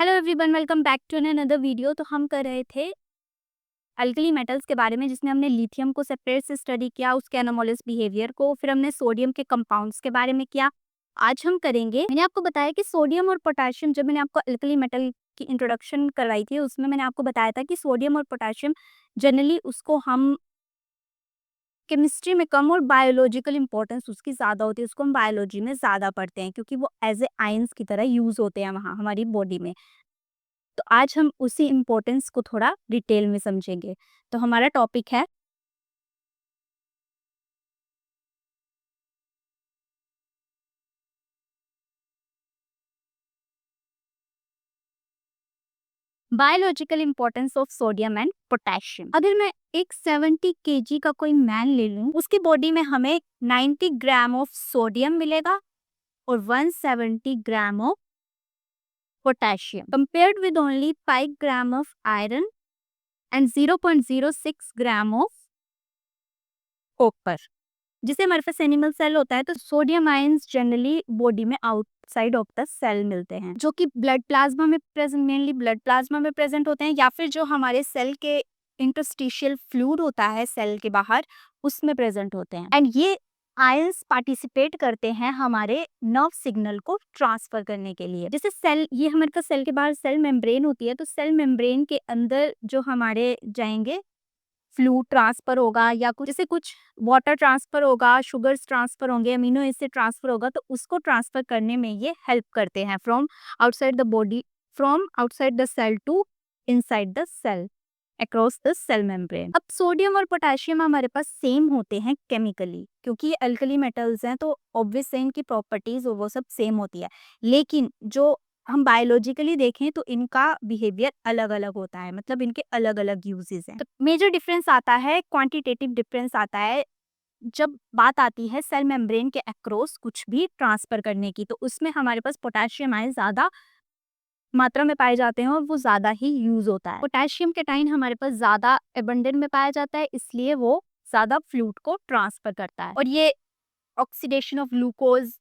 Hello everyone, welcome back to another video. तो हम कर रहे थे अल्कली मेटल्स के बारे में, जिसमें हमने लिथियम को सेपरेट से स्टडी किया, उसके एनोमोलस बिहेवियर को, फिर हमने सोडियम के कंपाउंड्स के बारे में किया। आज हम करेंगे, मैंने आपको बताया कि सोडियम और पोटेशियम, जब मैंने आपको अल्कली मेटल की इंट्रोडक्शन करवाई थी उसमें मैंने आपको बताया था कि सोडियम और पोटेशियम जनरली उसको हम केमिस्ट्री में कम और बायोलॉजिकल इंपॉर्टेंस उसकी ज़्यादा होती है, उसको हम बायोलॉजी में ज़्यादा पढ़ते हैं क्योंकि वो एज ए आयंस की तरह यूज़ होते हैं वहाँ हमारी बॉडी में। तो आज हम उसी इम्पोर्टेंस को थोड़ा डिटेल में समझेंगे। तो हमारा टॉपिक है biological importance of sodium and potassium. अगर मैं एक 70 केजी का कोई मैन ले लूं, उसकी बॉडी में हमें 90 ग्राम ऑफ सोडियम मिलेगा और 170 gram of potassium, compared with only 5 gram of iron and 0.06 gram of copper. जिसे हमारे पास एनिमल सेल होता है, तो सोडियम आयंस जनरली बॉडी में आउटसाइड ऑफ द सेल मिलते हैं, जो कि ब्लड प्लाज्मा में प्रेजेंट, मेनली ब्लड प्लाज्मा में प्रेजेंट होते हैं, या फिर जो हमारे सेल के इंटरस्टिशियल फ्लूइड होता है सेल के बाहर, उसमें प्रेजेंट होते हैं। एंड ये आयंस पार्टिसिपेट करते हैं हमारे नर्व सिग्नल को ट्रांसफर करने के लिए। जैसे सेल, ये हमारे पास सेल के बाहर सेल मेम्ब्रेन होती है, तो सेल मेम्ब्रेन के अंदर जो हमारे जाएंगे फ्लूइड ट्रांसफर होगा, या कुछ जैसे कुछ वाटर ट्रांसफर होगा, शुगर्स ट्रांसफर होंगे, अमीनो एसिड ट्रांसफर होगा, तो उसको ट्रांसफर करने में ये हेल्प करते हैं from outside the body, from outside the cell to inside the cell, across the cell membrane. अब सोडियम और पोटेशियम हमारे पास सेम होते हैं केमिकली, क्योंकि ये अल्कली मेटल्स हैं, तो ऑब्वियस है इनकी प्रॉपर्टीज वो सब सेम होती है। लेकिन जो हम बायोलॉजिकली देखें तो इनका बिहेवियर अलग अलग होता है, मतलब इनके अलग अलग यूजेस हैं। तो मेजर डिफरेंस आता है, क्वांटिटेटिव डिफरेंस आता है जब बात आती है सेल मेम्ब्रेन के अक्रॉस कुछ भी ट्रांसफर करने की, तो उसमें हमारे पास पोटेशियम आयन ज्यादा मात्रा में पाए जाते हैं और वो ज्यादा ही यूज होता है। पोटेशियम केटाइन हमारे पास ज्यादा एबंडेंट में पाया जाता है, इसलिए वो ज्यादा फ्लूइड को ट्रांसफर करता है, और ये ऑक्सीडेशन ऑफ ग्लूकोज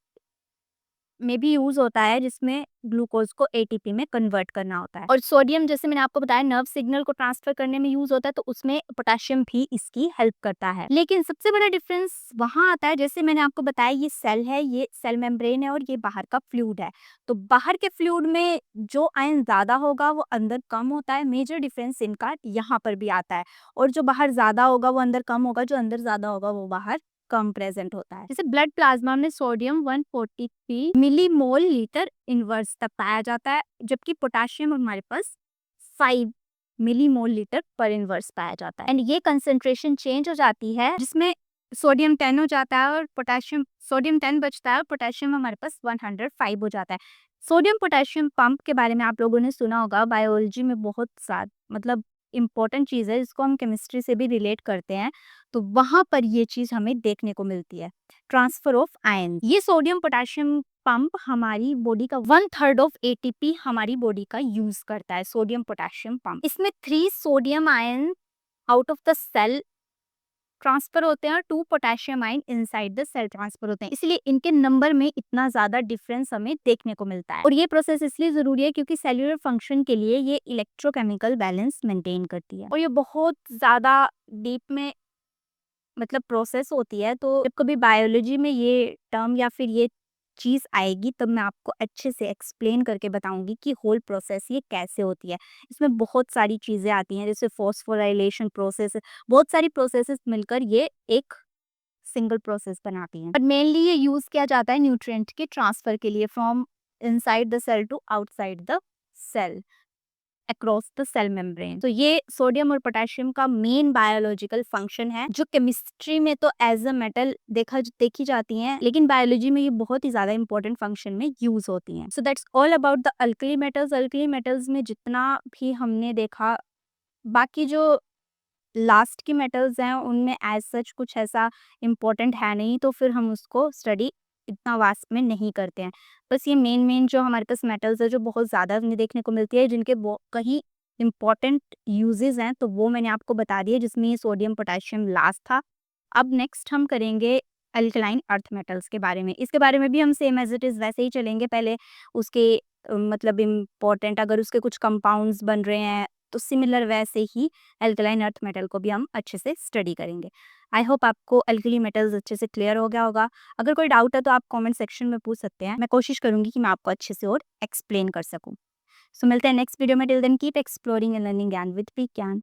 में भी यूज होता है, जिसमें ग्लूकोज को एटीपी में कन्वर्ट करना होता है। और सोडियम, जैसे मैंने आपको बताया, नर्व सिग्नल को ट्रांसफर करने में यूज होता है, तो उसमें पोटेशियम भी इसकी हेल्प करता है। लेकिन सबसे बड़ा डिफरेंस वहां आता है, जैसे मैंने आपको बताया, ये सेल है, ये सेल मेम्ब्रेन है, और ये बाहर का फ्लूइड है। तो बाहर के फ्लूइड में जो आयन ज्यादा होगा वो अंदर कम होता है। मेजर डिफरेंस इनका यहाँ पर भी आता है, और जो बाहर ज्यादा होगा वो अंदर कम होगा, जो अंदर ज्यादा होगा वो बाहर कम प्रेजेंट होता है। जैसे ब्लड प्लाज्मा में सोडियम 143 मिलीमोल लीटर इनवर्स तक पाया जाता है, जबकि पोटेशियम हमारे पास 5 मिलीमोल लीटर पर इनवर्स पाया जाता है। एंड ये कंसेंट्रेशन चेंज हो जाती है, जिसमें सोडियम 10 हो जाता है और पोटेशियम, सोडियम 10 बचता है और पोटेशियम हमारे पास 105 हो जाता है। सोडियम पोटेशियम पंप के बारे में आप लोगों ने सुना होगा, बायोलॉजी में बहुत सारा मतलब इंपॉर्टेंट चीज़ है, जिसको हम केमिस्ट्री से भी रिलेट करते हैं, तो वहां पर ये चीज हमें देखने को मिलती है, ट्रांसफर ऑफ आयन। ये सोडियम पोटेशियम पंप हमारी बॉडी का 1/3 ऑफ एटीपी हमारी बॉडी का यूज करता है, सोडियम पोटेशियम पंप। इसमें 3 sodium ion out of the cell transfer होते हैं और 2 potassium ion inside the cell transfer होते हैं, इसलिए इनके नंबर में इतना ज्यादा डिफरेंस हमें देखने को मिलता है। और ये प्रोसेस इसलिए जरूरी है क्योंकि सेल्यूलर फंक्शन के लिए ये इलेक्ट्रोकेमिकल बैलेंस मेंटेन करती है, और ये बहुत ज्यादा डीप में मतलब प्रोसेस होती है। तो जब कभी बायोलॉजी में ये टर्म या फिर ये चीज़ आएगी, तब मैं आपको अच्छे से एक्सप्लेन करके बताऊंगी कि होल प्रोसेस ये कैसे होती है। इसमें बहुत सारी चीज़ें आती हैं, जैसे फॉस्फोराइलेशन प्रोसेस, बहुत सारी प्रोसेसेस मिलकर ये एक सिंगल प्रोसेस बनाती हैं। बट मेनली ये यूज़ किया जाता है न्यूट्रिएंट के ट्रांसफर के लिए, from inside the cell to outside the cell, across the cell membrane. तो ये सोडियम और पोटेशियम का मेन बायोलॉजिकल फंक्शन है, जो केमिस्ट्री में तो एज अ मेटल देखी जाती हैं, लेकिन बायोलॉजी में ये बहुत ही ज्यादा इंपॉर्टेंट फंक्शन में यूज होती हैं। So that's all about the alkali metals. Alkali metals में जितना भी हमने देखा, बाकी जो लास्ट की मेटल्स हैं उनमें एज सच कुछ ऐसा इम्पोर्टेंट है नहीं, तो फिर हम उसको स्टडी इतना वास्ट में नहीं करते हैं। बस ये मेन मेन जो हमारे पास मेटल्स है, जो बहुत ज़्यादा हमें देखने को मिलती है, जिनके वो कहीं इम्पोर्टेंट यूजेस हैं, तो वो मैंने आपको बता दिया, जिसमें ये सोडियम पोटेशियम लास्ट था। अब नेक्स्ट हम करेंगे अल्कलाइन अर्थ मेटल्स के बारे में। इसके बारे में भी हम सेम एज इट इज़ वैसे ही चलेंगे, पहले उसके मतलब इम्पोर्टेंट, अगर उसके कुछ कंपाउंड्स बन रहे हैं तो सिमिलर वैसे ही एल्कलाइन अर्थ मेटल को भी हम अच्छे से स्टडी करेंगे। आई होप आपको एल्कली मेटल्स अच्छे से क्लियर हो गया होगा। अगर कोई डाउट है तो आप कमेंट सेक्शन में पूछ सकते हैं, मैं कोशिश करूंगी कि मैं आपको अच्छे से और एक्सप्लेन कर सकूं। सो मिलते हैं नेक्स्ट वीडियो में। Till then keep exploring and learning ज्ञान विद विज्ञान।